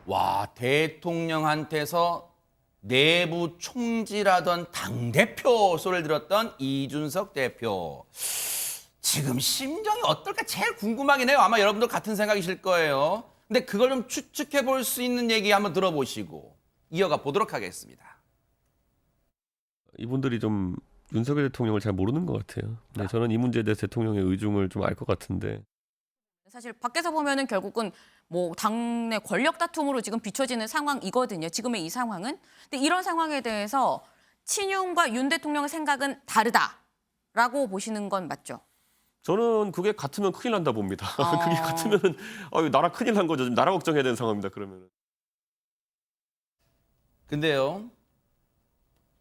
와, 대통령한테서 내부 총질하던 당대표 소리를 들었던 이준석 대표. 지금 심정이 어떨까 제일 궁금하긴 해요. 아마 여러분도 같은 생각이실 거예요. 근데 그걸 좀 추측해 볼 수 있는 얘기 한번 들어보시고 이어가 보도록 하겠습니다. 이분들이 좀 윤석열 대통령을 잘 모르는 것 같아요. 네, 저는 이 문제에 대해서 대통령의 의중을 좀 알 것 같은데. 사실 밖에서 보면은 결국은 뭐 당내 권력 다툼으로 지금 비춰지는 상황이거든요. 지금의 이 상황은. 근데 이런 상황에 대해서 친윤과 윤 대통령의 생각은 다르다라고 보시는 건 맞죠? 저는 그게 같으면 큰일 난다 봅니다. 그게 같으면은 나라 큰일 난 거죠. 지금 나라 걱정해야 되는 상황입니다. 그러면은. 근데요,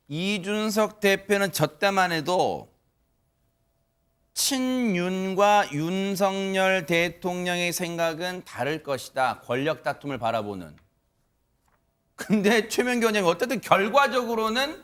이준석 대표는 저 때만 해도 친윤과 윤석열 대통령의 생각은 다를 것이다. 권력 다툼을 바라보는. 근데 최명기 원장이 어쨌든 결과적으로는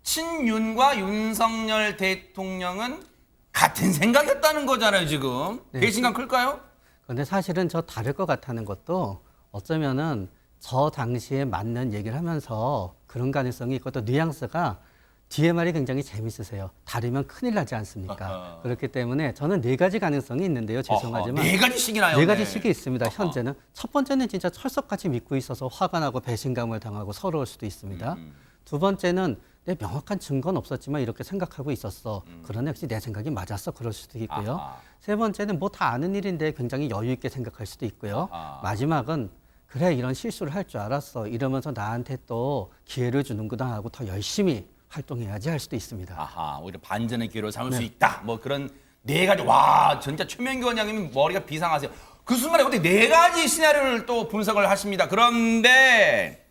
친윤과 윤석열 대통령은 같은 생각이었다는 거잖아요, 지금. 네. 배신감 클까요? 그런데 사실은 저 다를 것 같다는 것도 어쩌면은 저 당시에 맞는 얘기를 하면서 그런 가능성이 있고 또 뉘앙스가 뒤에 말이 굉장히 재밌으세요. 다르면 큰일 나지 않습니까? 그렇기 때문에 저는 네 가지 가능성이 있는데요. 죄송하지만 네 가지씩이나요? 네 가지씩이 있습니다. 현재는 첫 번째는 진짜 철석같이 믿고 있어서 화가 나고 배신감을 당하고 서러울 수도 있습니다. 두 번째는 내 명확한 증거는 없었지만 이렇게 생각하고 있었어. 그러나 역시 내 생각이 맞았어. 그럴 수도 있고요. 세 번째는 뭐 다 아는 일인데 굉장히 여유 있게 생각할 수도 있고요. 마지막은 그래 이런 실수를 할 줄 알았어. 이러면서 나한테 또 기회를 주는구나 하고 더 열심히 활동해야지 할 수도 있습니다. 아하, 오히려 반전의 기회로 삼을 수 있다. 뭐 그런 네 가지. 와, 진짜 최명기 원장님이 머리가 비상하세요. 그 순간에 어떻게 네 가지 시나리오를 또 분석을 하십니다. 그런데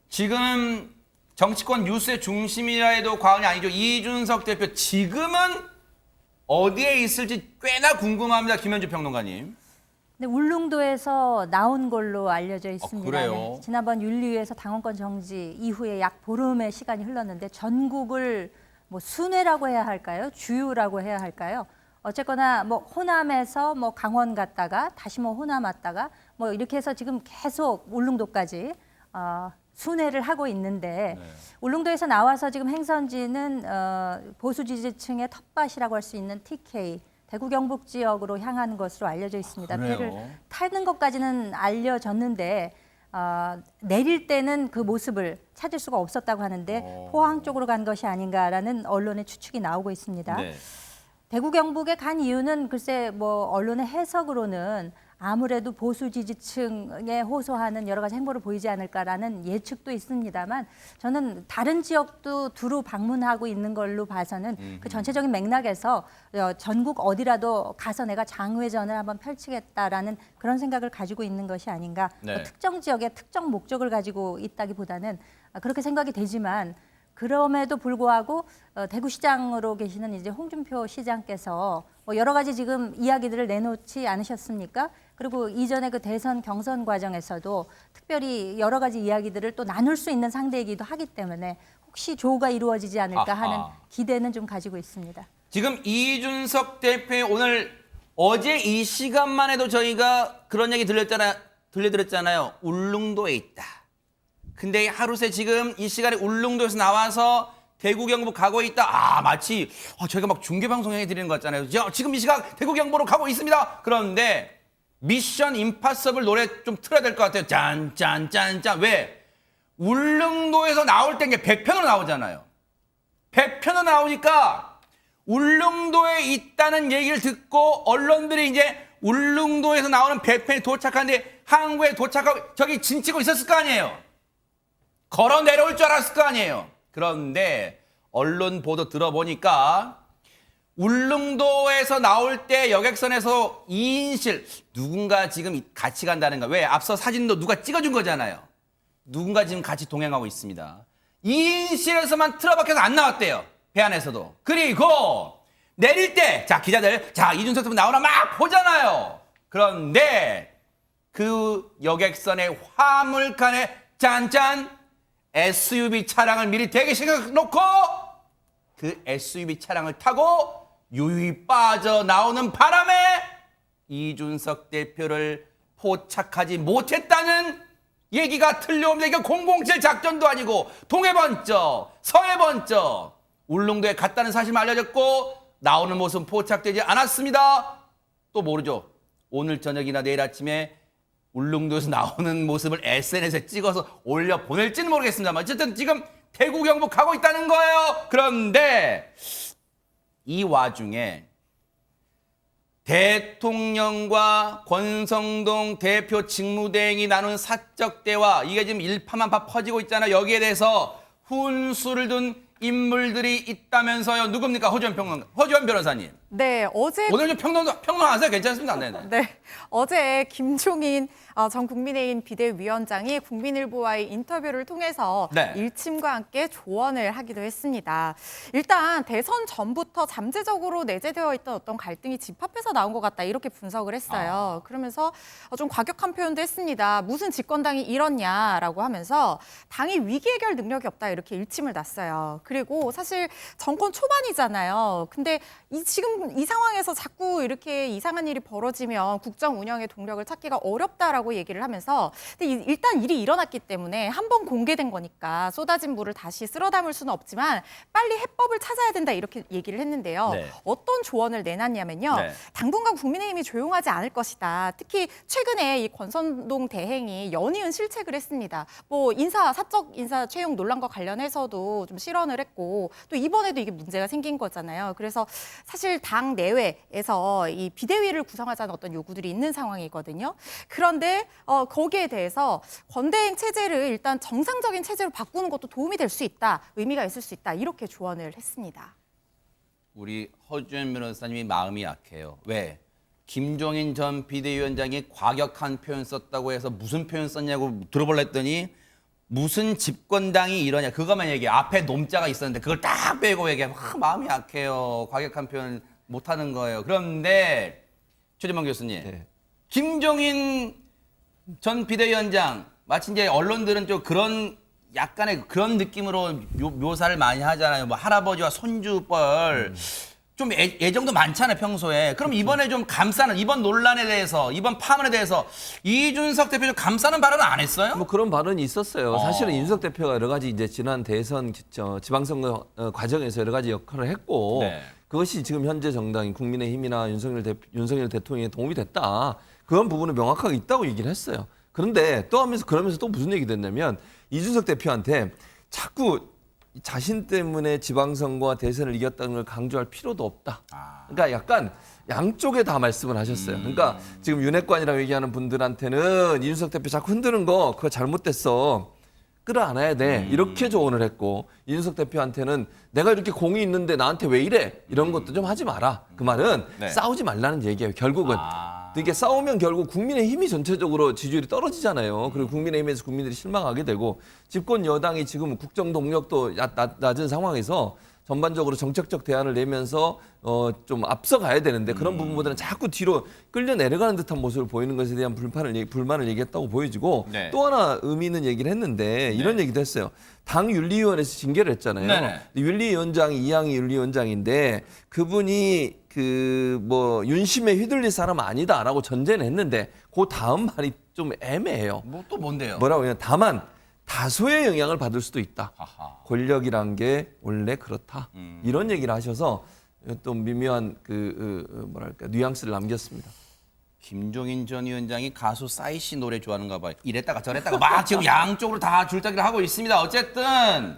지금 정치권 뉴스의 중심이라 해도 과언이 아니죠. 이준석 대표 지금은 어디에 있을지 꽤나 궁금합니다. 김현주 평론가님. 네, 울릉도에서 나온 걸로 알려져 있습니다. 그래요? 네, 지난번 윤리위에서 당원권 정지 이후에 약 보름의 시간이 흘렀는데 전국을 뭐 순회라고 해야 할까요? 주유라고 해야 할까요? 어쨌거나 뭐 호남에서 뭐 강원 갔다가 다시 뭐 호남 왔다가 뭐 이렇게 해서 지금 계속 울릉도까지 순회를 하고 있는데 울릉도에서 나와서 지금 행선지는 보수 지지층의 텃밭이라고 할 수 있는 TK 대구 경북 지역으로 향하는 것으로 알려져 있습니다. 배를 타는 것까지는 알려졌는데 내릴 때는 그 모습을 찾을 수가 없었다고 하는데 포항 쪽으로 간 것이 아닌가라는 언론의 추측이 나오고 있습니다. 네. 대구 경북에 간 이유는 글쎄 뭐 언론의 해석으로는 아무래도 보수 지지층에 호소하는 여러 가지 행보를 보이지 않을까라는 예측도 있습니다만 저는 다른 지역도 두루 방문하고 있는 걸로 봐서는 그 전체적인 맥락에서 전국 어디라도 가서 내가 장외전을 한번 펼치겠다라는 그런 생각을 가지고 있는 것이 아닌가. 네. 뭐 특정 지역의 특정 목적을 가지고 있다기보다는 그렇게 생각이 되지만 그럼에도 불구하고 대구시장으로 계시는 이제 홍준표 시장께서 뭐 여러 가지 지금 이야기들을 내놓지 않으셨습니까? 그리고 이전에 그 대선 경선 과정에서도 특별히 여러 가지 이야기들을 또 나눌 수 있는 상대이기도 하기 때문에 혹시 조우가 이루어지지 않을까 하는 기대는 좀 가지고 있습니다. 지금 이준석 대표의 오늘 어제 이 시간만 해도 저희가 그런 얘기 들려드렸잖아요. 울릉도에 있다. 근데 하루 새 지금 이 시간에 울릉도에서 나와서 대구 경북 가고 있다. 마치 저희가 막 중계 방송 해드리는 것 같잖아요. 지금 이 시각 대구 경북으로 가고 있습니다. 그런데 미션 임파서블 노래 좀 틀어야 될 것 같아요. 짠짠짠짠. 왜? 울릉도에서 나올 때 이제 100편으로 나오잖아요. 100편으로 나오니까 울릉도에 있다는 얘기를 듣고 언론들이 이제 울릉도에서 나오는 100편이 도착하는데 항구에 도착하고 저기 진치고 있었을 거 아니에요. 걸어 내려올 줄 알았을 거 아니에요. 그런데 언론 보도 들어보니까 울릉도에서 나올 때 여객선에서 2인실 누군가 지금 같이 간다는 거. 왜? 앞서 사진도 누가 찍어준 거잖아요. 누군가 지금 같이 동행하고 있습니다. 2인실에서만 틀어박혀서 안 나왔대요. 배 안에서도. 그리고 내릴 때 기자들 이준석 대표 나오나 막 보잖아요. 그런데 그 여객선의 화물칸에 짠짠 SUV 차량을 미리 대기시켜 놓고 그 SUV 차량을 타고 유유히 빠져나오는 바람에 이준석 대표를 포착하지 못했다는 얘기가 틀려옵니다. 이거 007 작전도 아니고 동해번쩍, 서해번쩍 울릉도에 갔다는 사실만 알려졌고 나오는 모습은 포착되지 않았습니다. 또 모르죠. 오늘 저녁이나 내일 아침에 울릉도에서 나오는 모습을 SNS에 찍어서 올려 보낼지는 모르겠습니다만 어쨌든 지금 대구 경북 가고 있다는 거예요. 그런데 이 와중에 대통령과 권성동 대표 직무대행이 나눈 사적 대화 이게 지금 일파만파 퍼지고 있잖아요. 여기에 대해서 훈수를 둔 인물들이 있다면서요. 누굽니까? 허주원 변호사님. 네, 어제 오늘 좀 평론하세요. 괜찮습니다. 네네. 네, 어제 김종인 전 국민의힘 비대위원장이 국민일보와의 인터뷰를 통해서 네. 일침과 함께 조언을 하기도 했습니다. 일단 대선 전부터 잠재적으로 내재되어 있던 어떤 갈등이 집합해서 나온 것 같다 이렇게 분석을 했어요. 그러면서 좀 과격한 표현도 했습니다. 무슨 집권당이 이렇냐라고 하면서 당이 위기 해결 능력이 없다 이렇게 일침을 놨어요. 그리고 사실 정권 초반이잖아요. 근데 지금 이 상황에서 자꾸 이렇게 이상한 일이 벌어지면 국정 운영의 동력을 찾기가 어렵다라고 얘기를 하면서 근데 일단 일이 일어났기 때문에 한 번 공개된 거니까 쏟아진 물을 다시 쓸어 담을 수는 없지만 빨리 해법을 찾아야 된다 이렇게 얘기를 했는데요. 네. 어떤 조언을 내놨냐면요. 네. 당분간 국민의힘이 조용하지 않을 것이다. 특히 최근에 이 권선동 대행이 연이은 실책을 했습니다. 뭐 사적 인사 채용 논란과 관련해서도 좀 실언을 했고 또 이번에도 이게 문제가 생긴 거잖아요. 그래서 사실 당 내외에서 이 비대위를 구성하자는 어떤 요구들이 있는 상황이거든요. 그런데 거기에 대해서 권대행 체제를 일단 정상적인 체제로 바꾸는 것도 도움이 될 수 있다, 의미가 있을 수 있다 이렇게 조언을 했습니다. 우리 허주현 변호사님이 마음이 약해요. 왜? 김종인 전 비대위원장이 과격한 표현 썼다고 해서 무슨 표현 썼냐고 들어보려 했더니 무슨 집권당이 이러냐 그것만 얘기해. 앞에 놈자가 있었는데 그걸 딱 빼고 얘기해. 마음이 약해요. 과격한 표현 못하는 거예요. 그런데 최재만 교수님, 네. 김종인 전 비대위원장 마치 이제 언론들은 좀 그런 약간의 그런 느낌으로 묘사를 많이 하잖아요. 뭐 할아버지와 손주뻘 좀 애정도 많잖아요 평소에. 그럼 이번에 좀 감싸는 이번 논란에 대해서 이번 파문에 대해서 이준석 대표 좀 감싸는 발언은 안 했어요? 뭐 그런 발언이 있었어요. 사실은 이준석 대표가 여러 가지 이제 지난 대선 지방선거 과정에서 여러 가지 역할을 했고 네. 그것이 지금 현재 정당인 국민의힘이나 윤석열 대통령에 도움이 됐다. 그런 부분은 명확하게 있다고 얘기를 했어요. 그런데 또 하면서 그러면서 또 무슨 얘기 됐냐면 이준석 대표한테 자꾸 자신 때문에 지방선거와 대선을 이겼다는 걸 강조할 필요도 없다. 그러니까 약간 양쪽에 다 말씀을 하셨어요. 그러니까 지금 윤핵관이라고 얘기하는 분들한테는 이준석 대표 자꾸 흔드는 거 그거 잘못됐어. 끌어안아야 돼. 이렇게 조언을 했고 이준석 대표한테는 내가 이렇게 공이 있는데 나한테 왜 이래? 이런 것도 좀 하지 마라. 그 말은 네. 싸우지 말라는 얘기예요. 결국은. 이게 싸우면 결국 국민의힘이 전체적으로 지지율이 떨어지잖아요. 그리고 국민의힘에서 국민들이 실망하게 되고 집권 여당이 지금 국정 동력도 낮은 상황에서 전반적으로 정책적 대안을 내면서 좀 앞서가야 되는데 그런 부분보다는 자꾸 뒤로 끌려 내려가는 듯한 모습을 보이는 것에 대한 불만을 얘기했다고 보여지고 네. 또 하나 의미 있는 얘기를 했는데 이런 얘기도 했어요. 당 윤리위원회에서 징계를 했잖아요. 네네. 윤리위원장이 이양희 윤리위원장인데 그분이 윤심에 휘둘릴 사람 아니다라고 전제는 했는데 그 다음 말이 좀 애매해요. 뭐 또 뭔데요? 뭐라고 해요? 다만 다소의 영향을 받을 수도 있다. 하하. 권력이란 게 원래 그렇다. 이런 얘기를 하셔서 또 미묘한 뉘앙스를 남겼습니다. 김종인 전 위원장이 가수 싸이 씨 노래 좋아하는가 봐요. 이랬다가 저랬다가 막 지금 양쪽으로 다 줄타기를 하고 있습니다. 어쨌든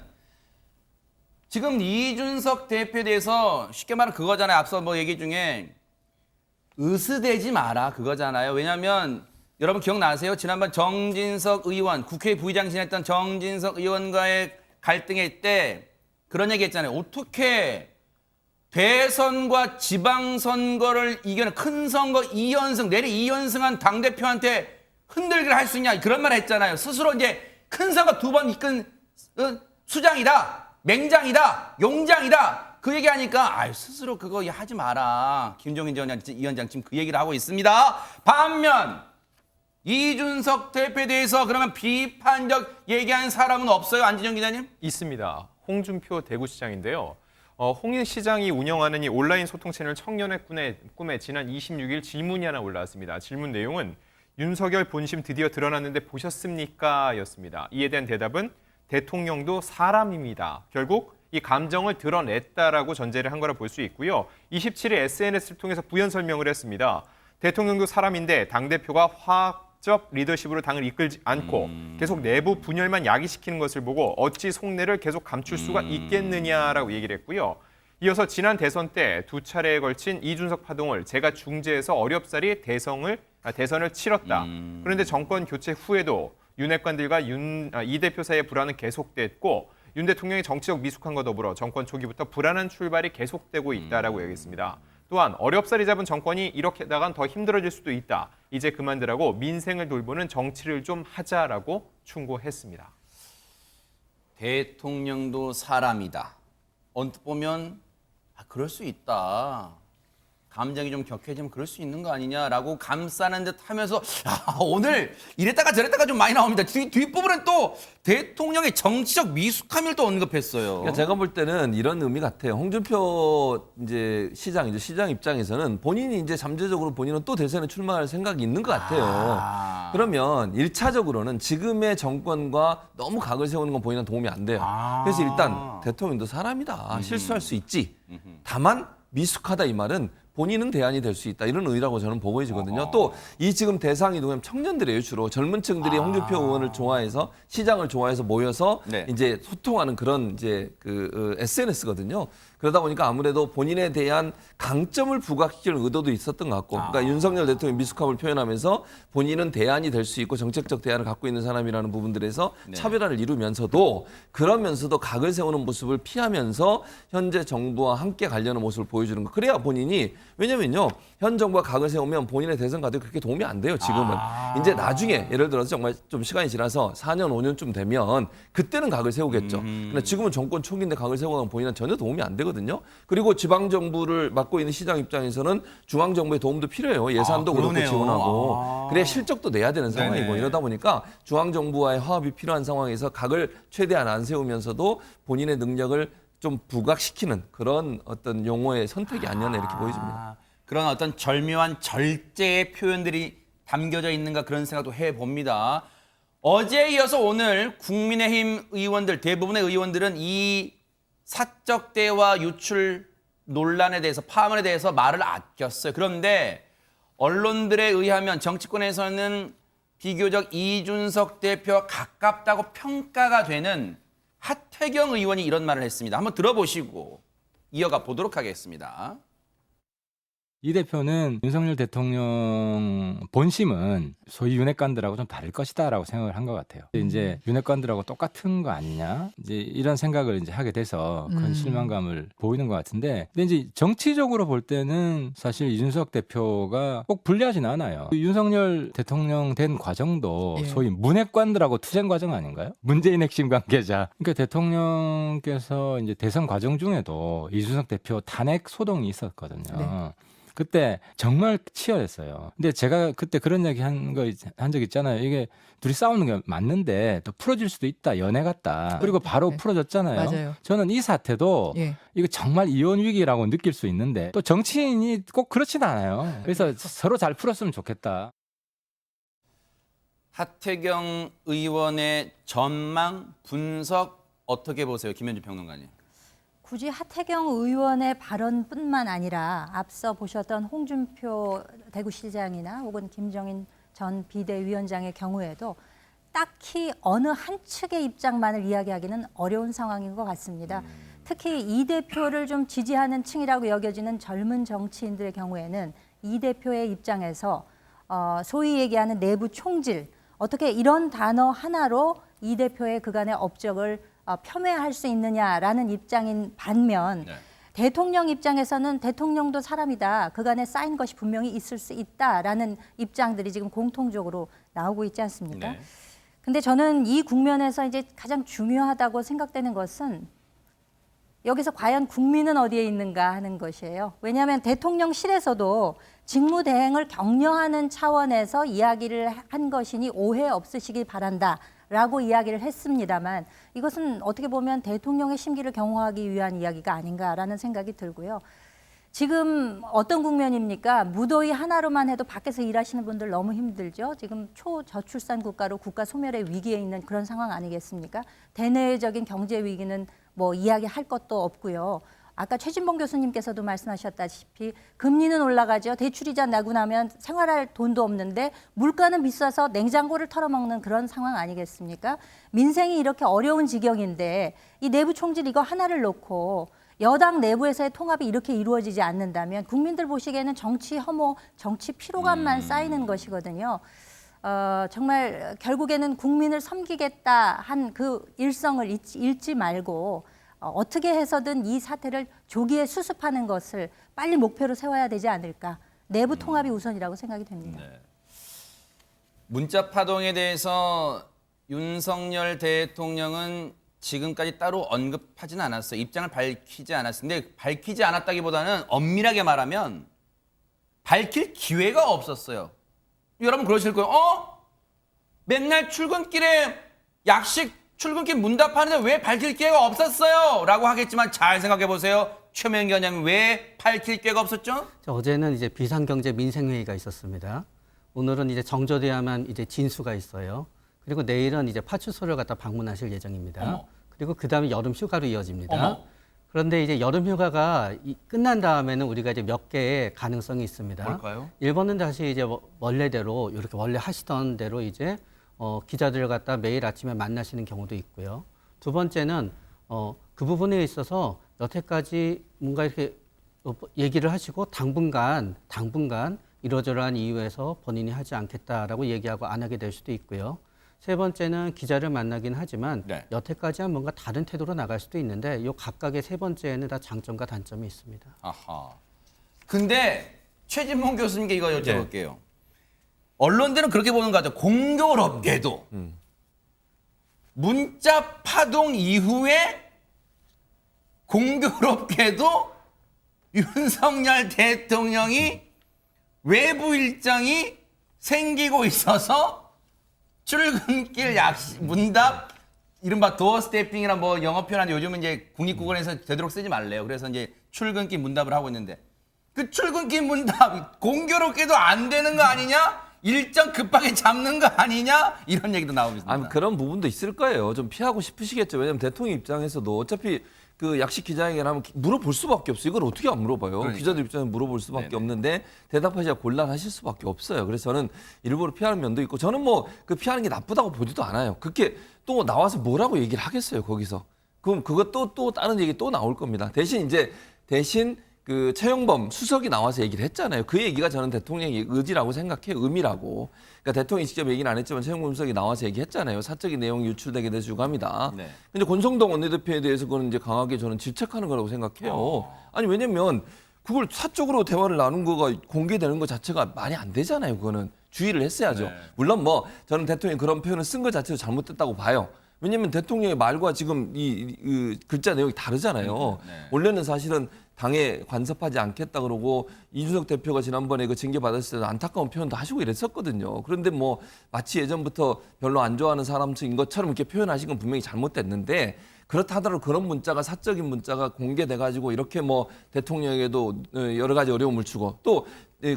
지금 이준석 대표에 대해서 쉽게 말하면 그거잖아요. 앞서 뭐 얘기 중에 으스대지 마라 그거잖아요. 왜냐하면 여러분 기억나세요? 지난번 정진석 의원, 국회 부의장 지냈던 정진석 의원과의 갈등의 때 그런 얘기 했잖아요. 어떻게 대선과 지방선거를 이겨낸 큰 선거 2연승, 내리 2연승한 당대표한테 흔들기를 할 수 있냐 그런 말 했잖아요. 스스로 이제 큰 선거 2번 이끈 수장이다, 맹장이다, 용장이다 그 얘기하니까 스스로 그거 하지 마라. 김종인 전 위원장 지금 그 얘기를 하고 있습니다. 반면 이준석 대표에 대해서 그러면 비판적 얘기한 사람은 없어요? 안진영 기자님? 있습니다. 홍준표 대구시장인데요. 홍 시장이 운영하는 이 온라인 소통 채널 청년의 꿈에 지난 26일 질문이 하나 올라왔습니다. 질문 내용은 윤석열 본심 드디어 드러났는데 보셨습니까? 였습니다. 이에 대한 대답은 대통령도 사람입니다. 결국 이 감정을 드러냈다라고 전제를 한 거라 볼 수 있고요. 27일 SNS를 통해서 부연 설명을 했습니다. 대통령도 사람인데 당대표가 화학적 리더십으로 당을 이끌지 않고 계속 내부 분열만 야기시키는 것을 보고 어찌 속내를 계속 감출 수가 있겠느냐라고 얘기를 했고요. 이어서 지난 대선 때 두 차례에 걸친 이준석 파동을 제가 중재해서 어렵사리 대선을 치렀다. 그런데 정권 교체 후에도 윤핵관들과 이 대표 사이의 불안은 계속됐고 윤 대통령의 정치적 미숙함과 더불어 정권 초기부터 불안한 출발이 계속되고 있다라고 얘기했습니다. 또한 어렵사리 잡은 정권이 이렇게 나간 더 힘들어질 수도 있다. 이제 그만두라고 민생을 돌보는 정치를 좀 하자라고 충고했습니다. 대통령도 사람이다. 언뜻 보면 그럴 수 있다. 감정이 좀 격해지면 그럴 수 있는 거 아니냐라고 감싸는 듯 하면서 오늘 이랬다가 저랬다가 좀 많이 나옵니다. 뒷부분은 또 대통령의 정치적 미숙함을 또 언급했어요. 그러니까 제가 볼 때는 이런 의미 같아요. 홍준표 이제 시장 입장에서는 본인이 이제 잠재적으로 본인은 또 대선에 출마할 생각이 있는 것 같아요. 그러면 1차적으로는 지금의 정권과 너무 각을 세우는 건 본인은 도움이 안 돼요. 그래서 일단 대통령도 사람이다. 실수할 수 있지. 다만 미숙하다 이 말은 본인은 대안이 될 수 있다. 이런 의의라고 저는 보여지거든요. 또 이 지금 대상이 누구냐면 청년들이에요. 주로 젊은 층들이 홍준표 의원을 좋아해서 시장을 좋아해서 모여서 네. 이제 소통하는 그런 이제 SNS거든요. 그러다 보니까 아무래도 본인에 대한 강점을 부각시킬 의도도 있었던 것 같고, 그러니까 윤석열 대통령의 미숙함을 표현하면서 본인은 대안이 될 수 있고 정책적 대안을 갖고 있는 사람이라는 부분들에서 차별화를 이루면서도 그러면서도 각을 세우는 모습을 피하면서 현재 정부와 함께 가려는 모습을 보여주는 거. 그래야 본인이 왜냐면요 현 정부가 각을 세우면 본인의 대선 가도 그렇게 도움이 안 돼요. 지금은 이제 나중에 예를 들어서 정말 좀 시간이 지나서 4년 5년쯤 되면 그때는 각을 세우겠죠. 근데 지금은 정권 초기인데 각을 세우면 본인은 전혀 도움이 안 되거든요. 그리고 지방 정부를 맡고 있는 시장 입장에서는 중앙 정부의 도움도 필요해요. 예산도 그렇고 그러네요. 지원하고 그래야 실적도 내야 되는 상황이고 네네. 이러다 보니까 중앙 정부와의 화합이 필요한 상황에서 각을 최대한 안 세우면서도 본인의 능력을 좀 부각시키는 그런 어떤 용어의 선택이 아니었나 이렇게 보여집니다. 그런 어떤 절묘한 절제의 표현들이 담겨져 있는가 그런 생각도 해봅니다. 어제에 이어서 오늘 국민의힘 의원들, 대부분의 의원들은 이 사적 대화 유출 논란에 대해서, 파문에 대해서 말을 아꼈어요. 그런데 언론들에 의하면 정치권에서는 비교적 이준석 대표와 가깝다고 평가가 되는 하태경 의원이 이런 말을 했습니다. 한번 들어보시고 이어가 보도록 하겠습니다. 이 대표는 윤석열 대통령 본심은 소위 윤핵관들하고 좀 다를 것이다라고 생각을 한 것 같아요. 이제 윤핵관들하고 똑같은 거 아니냐, 이제 이런 생각을 이제 하게 돼서 큰 실망감을 보이는 것 같은데, 근데 이제 정치적으로 볼 때는 사실 이준석 대표가 꼭 불리하진 않아요. 윤석열 대통령 된 과정도 소위 문핵관들하고 투쟁 과정 아닌가요? 문재인 핵심 관계자. 그러니까 대통령께서 이제 대선 과정 중에도 이준석 대표 탄핵 소동이 있었거든요. 그때 정말 치열했어요. 근데 제가 그때 그런 얘기 한 적 있잖아요. 이게 둘이 싸우는 게 맞는데 또 풀어질 수도 있다. 연애 같다. 그리고 바로 풀어졌잖아요. 맞아요. 저는 이 사태도 이거 정말 이혼 위기라고 느낄 수 있는데 또 정치인이 꼭 그렇진 않아요. 그래서 서로 잘 풀었으면 좋겠다. 하태경 의원의 전망, 분석 어떻게 보세요? 김현주 평론가님. 굳이 하태경 의원의 발언뿐만 아니라 앞서 보셨던 홍준표 대구시장이나 혹은 김정인 전 비대위원장의 경우에도 딱히 어느 한 측의 입장만을 이야기하기는 어려운 상황인 것 같습니다. 특히 이 대표를 좀 지지하는 층이라고 여겨지는 젊은 정치인들의 경우에는 이 대표의 입장에서 소위 얘기하는 내부 총질, 어떻게 이런 단어 하나로 이 대표의 그간의 업적을 폄훼할 수 있느냐라는 입장인 반면 대통령 입장에서는 대통령도 사람이다. 그간에 쌓인 것이 분명히 있을 수 있다라는 입장들이 지금 공통적으로 나오고 있지 않습니까? 근데 저는 이 국면에서 이제 가장 중요하다고 생각되는 것은 여기서 과연 국민은 어디에 있는가 하는 것이에요. 왜냐하면 대통령실에서도 직무대행을 격려하는 차원에서 이야기를 한 것이니 오해 없으시기 바란다라고 이야기를 했습니다만 이것은 어떻게 보면 대통령의 심기를 경호하기 위한 이야기가 아닌가라는 생각이 들고요. 지금 어떤 국면입니까? 무더위 하나로만 해도 밖에서 일하시는 분들 너무 힘들죠. 지금 초저출산 국가로 국가 소멸의 위기에 있는 그런 상황 아니겠습니까? 대내적인 경제 위기는 뭐 이야기할 것도 없고요. 아까 최진봉 교수님께서도 말씀하셨다시피 금리는 올라가죠. 대출이자 나고 나면 생활할 돈도 없는데 물가는 비싸서 냉장고를 털어먹는 그런 상황 아니겠습니까? 민생이 이렇게 어려운 지경인데 이 내부 총질 이거 하나를 놓고 여당 내부에서의 통합이 이렇게 이루어지지 않는다면 국민들 보시기에는 정치 혐오, 정치 피로감만 쌓이는 것이거든요. 정말 결국에는 국민을 섬기겠다 한 그 일성을 잃지 말고 어떻게 해서든 이 사태를 조기에 수습하는 것을 빨리 목표로 세워야 되지 않을까. 내부 통합이 우선이라고 생각이 됩니다. 문자 파동에 대해서 윤석열 대통령은 지금까지 따로 언급하진 않았어요. 입장을 밝히지 않았어요. 근데 밝히지 않았다기보다는 엄밀하게 말하면 밝힐 기회가 없었어요. 여러분 그러실 거예요. 맨날 출근길에 약식 출근길 문답하는데 왜 밝힐 기회가 없었어요? 라고 하겠지만 잘 생각해 보세요. 최명기 원장님 왜 밝힐 기회가 없었죠? 어제는 이제 비상경제 민생회의가 있었습니다. 오늘은 이제 정조돼야만 이제 진수가 있어요. 그리고 내일은 이제 파출소를 갖다 방문하실 예정입니다. 어머. 그리고 그 다음에 여름 휴가로 이어집니다. 어머. 그런데 이제 여름 휴가가 끝난 다음에는 우리가 이제 몇 개의 가능성이 있습니다. 뭘까요? 1번은 다시 이제 원래대로 이렇게 원래 하시던 대로 이제 기자들을 갖다 매일 아침에 만나시는 경우도 있고요. 두 번째는 그 부분에 있어서 여태까지 뭔가 이렇게 얘기를 하시고 당분간 이러저러한 이유에서 본인이 하지 않겠다라고 얘기하고 안 하게 될 수도 있고요. 세 번째는 기자를 만나긴 하지만 네. 여태까지와 뭔가 다른 태도로 나갈 수도 있는데 이 각각의 세 번째에는 다 장점과 단점이 있습니다. 아하. 근데 최진봉 교수님께 이거 여쭤볼게요. 언론들은 그렇게 보는 거 같아요. 공교롭게도 문자 파동 이후에 공교롭게도 윤석열 대통령이 외부 일정이 생기고 있어서 출근길 약식 문답 이른바 도어 스태핑이란 뭐 영어 표현하는데 요즘은 이제 국립국어에서 되도록 쓰지 말래요. 그래서 이제 출근길 문답을 하고 있는데 그 출근길 문답 공교롭게도 안 되는 거 아니냐? 일정 급하게 잡는 거 아니냐? 이런 얘기도 나오고 있습니다. 아니, 그런 부분도 있을 거예요. 좀 피하고 싶으시겠죠. 왜냐하면 대통령 입장에서도 어차피 그 약식 기자회견 하면 물어볼 수밖에 없어요. 이걸 어떻게 안 물어봐요? 그러니까요. 기자들 입장에서 물어볼 수밖에 네네. 없는데 대답하시기가 곤란하실 수밖에 없어요. 그래서 저는 일부러 피하는 면도 있고 저는 뭐 그 피하는 게 나쁘다고 보지도 않아요. 그렇게 또 나와서 뭐라고 얘기를 하겠어요, 거기서. 그럼 그것도 또 다른 얘기 또 나올 겁니다. 대신 그 최영범 수석이 나와서 얘기를 했잖아요. 그 얘기가 저는 대통령의 의지라고 생각해요. 의미라고. 그러니까 대통령이 직접 얘기는 안 했지만 최영범 수석이 나와서 얘기했잖아요. 사적인 내용이 유출되게 돼서 유감이다. 네. 근데 권성동 원내대표에 대해서 그거는 이제 강하게 저는 질책하는 거라고 생각해요. 아니 왜냐면 그걸 사적으로 대화를 나눈 거가 공개되는 것 자체가 말이 안 되잖아요. 그거는 주의를 했어야죠. 네. 물론 뭐 저는 대통령이 그런 표현을 쓴 것 자체도 잘못됐다고 봐요. 왜냐면 대통령의 말과 지금 이 글자 내용이 다르잖아요. 네. 원래는 사실은 당에 간섭하지 않겠다 그러고 이준석 대표가 지난번에 그 징계 받았을 때도 안타까운 표현도 하시고 이랬었거든요. 그런데 뭐 마치 예전부터 별로 안 좋아하는 사람인 것처럼 이렇게 표현하신 건 분명히 잘못됐는데 그렇다 하더라도 그런 문자가 사적인 문자가 공개돼 가지고 이렇게 뭐 대통령에게도 여러 가지 어려움을 주고 또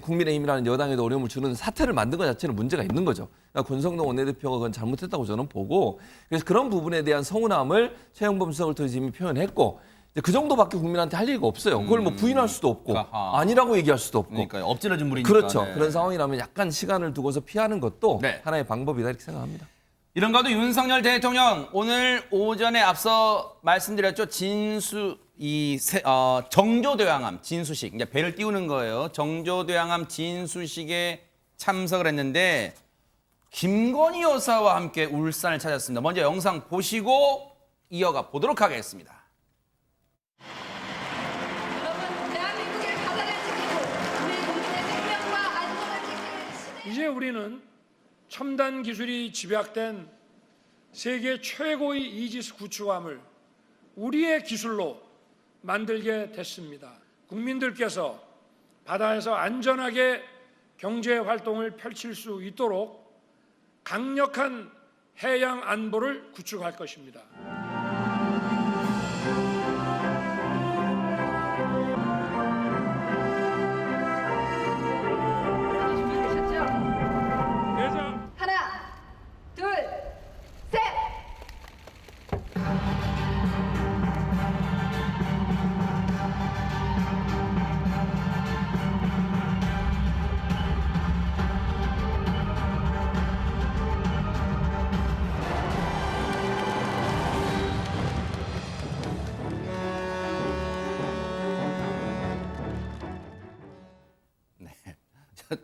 국민의힘이라는 여당에도 어려움을 주는 사태를 만든 것 자체는 문제가 있는 거죠. 그러니까 권성동 원내대표가 그건 잘못했다고 저는 보고 그래서 그런 부분에 대한 서운함을 최영범 수석을 통해서 이미 표현했고 그 정도밖에 국민한테 할 얘기가 없어요. 그걸 뭐 부인할 수도 없고 아하. 아니라고 얘기할 수도 없고. 그러니까 엎질러진 물이니까. 그렇죠. 네. 그런 상황이라면 약간 시간을 두고서 피하는 것도 네. 하나의 방법이다 이렇게 생각합니다. 이런 가운데 윤석열 대통령 오늘 오전에 앞서 말씀드렸죠. 정조대왕암 진수식 이제 배를 띄우는 거예요. 정조대왕암 진수식에 참석을 했는데 김건희 여사와 함께 울산을 찾았습니다. 먼저 영상 보시고 이어가 보도록 하겠습니다. 여러분, 대한민국의 바다를 지키고 우리 국민의 생명과 안전을 지키는 이제 우리는 첨단 기술이 집약된 세계 최고의 이지스 구축함을 우리의 기술로 만들게 됐습니다. 국민들께서 바다에서 안전하게 경제 활동을 펼칠 수 있도록 강력한 해양 안보를 구축할 것입니다.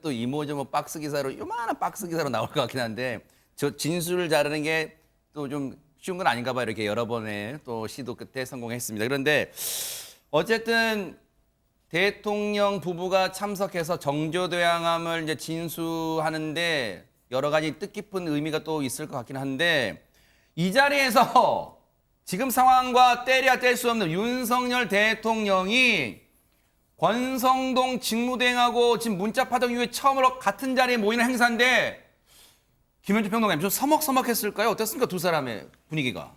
또 이모저모 박스 기사로 요만한 박스 기사로 나올 것 같긴 한데 저 진술을 자르는 게 또 좀 쉬운 건 아닌가 봐요. 이렇게 여러 번의 또 시도 끝에 성공했습니다. 그런데 어쨌든 대통령 부부가 참석해서 정조대왕암을 이제 진수하는데 여러 가지 뜻깊은 의미가 또 있을 것 같긴 한데 이 자리에서 지금 상황과 떼려야 뗄 수 없는 윤석열 대통령이 권성동 직무대행하고 지금 문자 파동 이후에 처음으로 같은 자리에 모이는 행사인데 김현주 평론가님 좀 서먹서먹했을까요? 어땠습니까? 두 사람의 분위기가.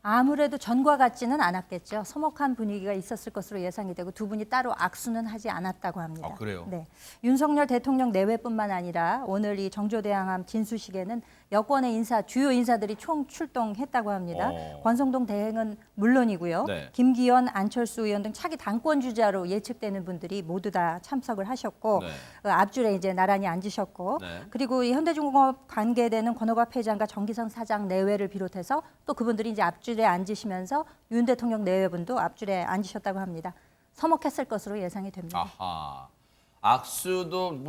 아무래도 전과 같지는 않았겠죠. 서먹한 분위기가 있었을 것으로 예상이 되고 두 분이 따로 악수는 하지 않았다고 합니다. 아, 그래요? 네. 윤석열 대통령 내외뿐만 아니라 오늘 이 정조대왕암 진수식에는 여권의 주요 인사들이 총 출동했다고 합니다. 권성동 대행은 물론이고요. 네. 김기현, 안철수 의원 등 차기 당권 주자로 예측되는 분들이 모두 다 참석을 하셨고 네. 앞줄에 이제 나란히 앉으셨고 네. 그리고 이 현대중공업 관계되는 권오갑 회장과 정기성 사장 내외를 비롯해서 또 그분들이 이제 앞줄에 앉으시면서 윤 대통령 내외분도 앞줄에 앉으셨다고 합니다. 서먹했을 것으로 예상이 됩니다. 아하. 악수도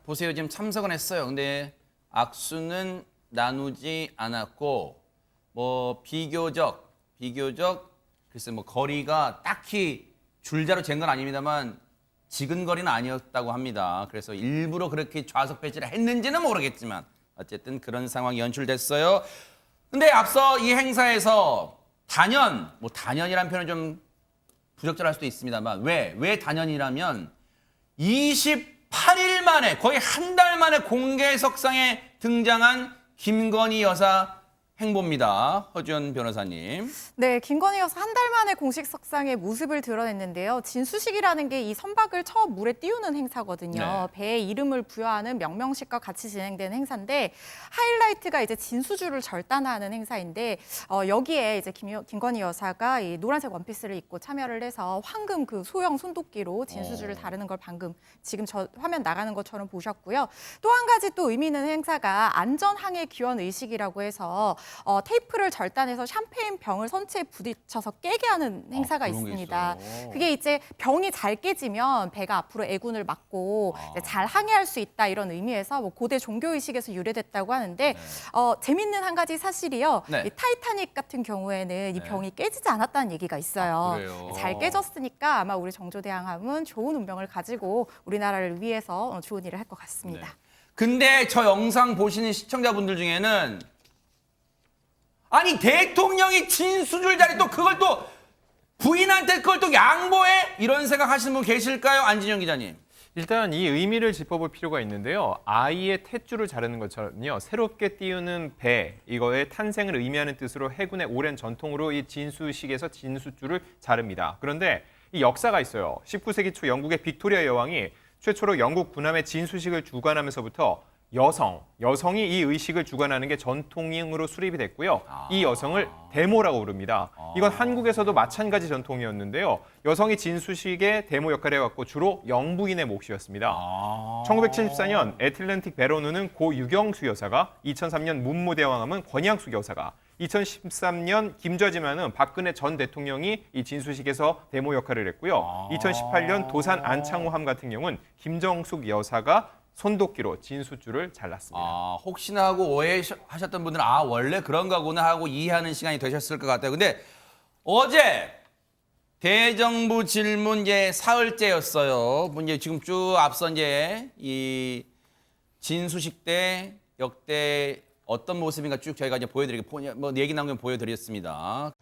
보세요. 지금 참석은 했어요. 근데 악수는 나누지 않았고 뭐 비교적 글쎄 뭐 거리가 딱히 줄자로 잰 건 아닙니다만 지근거리는 아니었다고 합니다. 그래서 일부러 그렇게 좌석 배치를 했는지는 모르겠지만 어쨌든 그런 상황이 연출됐어요. 근데 앞서 이 행사에서 단연이라는 표현은 좀 부적절할 수도 있습니다만 왜 단연이라면 28일 만에 거의 한 달 만에 공개석상에 등장한 김건희 여사 행보입니다. 허준 변호사님. 네, 김건희 여사 한 달 만에 공식 석상의 모습을 드러냈는데요. 진수식이라는 게 이 선박을 처음 물에 띄우는 행사거든요. 네. 배에 이름을 부여하는 명명식과 같이 진행되는 행사인데 하이라이트가 이제 진수주를 절단하는 행사인데 여기에 이제 김건희 여사가 이 노란색 원피스를 입고 참여를 해서 황금 그 소형 손도끼로 진수주를 다루는 걸 방금 지금 저 화면 나가는 것처럼 보셨고요. 또 한 가지 또 의미 있는 행사가 안전항해 기원 의식이라고 해서 테이프를 절단해서 샴페인 병을 선체에 부딪혀서 깨게 하는 행사가 그런 게 있습니다. 있어요. 그게 이제 병이 잘 깨지면 배가 앞으로 애군을 막고 이제 잘 항해할 수 있다 이런 의미에서 뭐 고대 종교 의식에서 유래됐다고 하는데 재밌는 한 가지 사실이요. 네. 이 타이타닉 같은 경우에는 이 병이 깨지지 않았다는 얘기가 있어요. 아, 그래요? 잘 깨졌으니까 아마 우리 정조대왕함은 좋은 운명을 가지고 우리나라를 위해서 좋은 일을 할 것 같습니다. 네. 근데 저 영상 보시는 시청자분들 중에는 아니 대통령이 진수줄 자리 또 그걸 또 부인한테 그걸 또 양보해? 이런 생각 하시는 분 계실까요? 안진영 기자님. 일단 이 의미를 짚어볼 필요가 있는데요. 아이의 탯줄을 자르는 것처럼요. 새롭게 띄우는 배, 이거의 탄생을 의미하는 뜻으로 해군의 오랜 전통으로 이 진수식에서 진수줄을 자릅니다. 그런데 이 역사가 있어요. 19세기 초 영국의 빅토리아 여왕이 최초로 영국 군함의 진수식을 주관하면서부터 여성이 이 의식을 주관하는 게 전통으로 수립이 됐고요. 이 여성을 대모라고 부릅니다. 이건 한국에서도 마찬가지 전통이었는데요. 여성이 진수식의 대모 역할을 해왔고 주로 영부인의 몫이었습니다. 1974년 애틀랜틱 베로누는 고 유경수 여사가, 2003년 문무대왕함은 권양숙 여사가, 2013년 김좌지만은 박근혜 전 대통령이 이 진수식에서 대모 역할을 했고요. 2018년 도산 안창호함 같은 경우는 김정숙 여사가 손도끼로 진수줄을 잘랐습니다. 혹시나 하고 오해하셨던 분들은 원래 그런 거구나 하고 이해하는 시간이 되셨을 것 같아요. 근데 어제 대정부 질문 이제 사흘째였어요. 이제 지금 쭉 앞서 이제 이 진수식 때 역대 어떤 모습인가 쭉 저희가 이제 보여드리고 뭐 얘기 나온 건 보여드렸습니다.